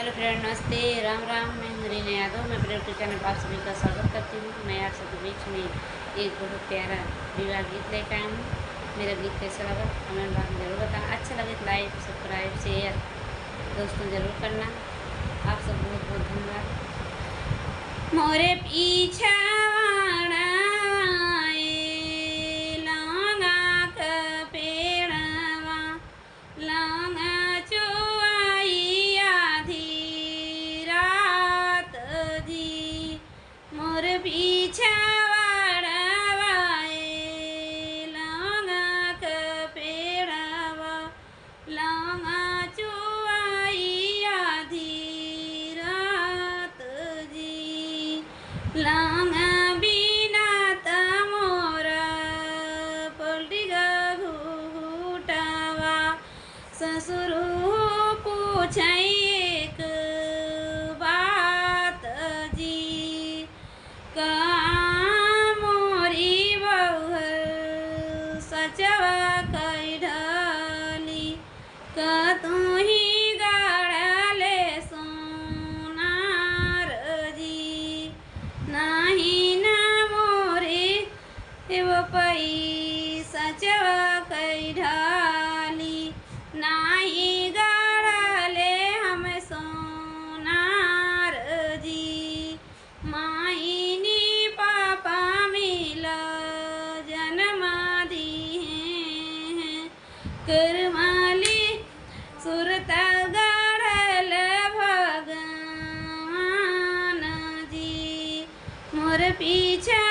Hello friend, नमस्ते, राम राम। मैं हूँ रीना यादव। मैं अपने यूट्यूब चैनल पर आप सभी का स्वागत करती हूँ। मैं आप सबके बीच में एक बहुत प्यारा विवाह गीत लेकर आई हूँ। मेरा गीत कैसा लगा कमेंट बॉक्स में जरूर बताना। अच्छा लगे तो लाइक, सब्सक्राइब, शेयर दोस्तों ज़रूर करना। आप सब बहुत बहुत धन्यवाद। मोरे पीछा मोर पीछा वाड़वाए लौंगा क पेड़वा लौंगा चुआई आधी रात जी लौंगा बिना त मोरा पलटी घूटावा ससुर पूछे एक बात जी मोरी बहु सचवा कई ढाली का तू ही गाड़ले सोनार जी नहीं ना मोरी वो पई सचवा कई ढाली नहीं गाड़ले हम सोनार जी माई करमाली सुरत गढ़ल भगवान जी मोर पीछे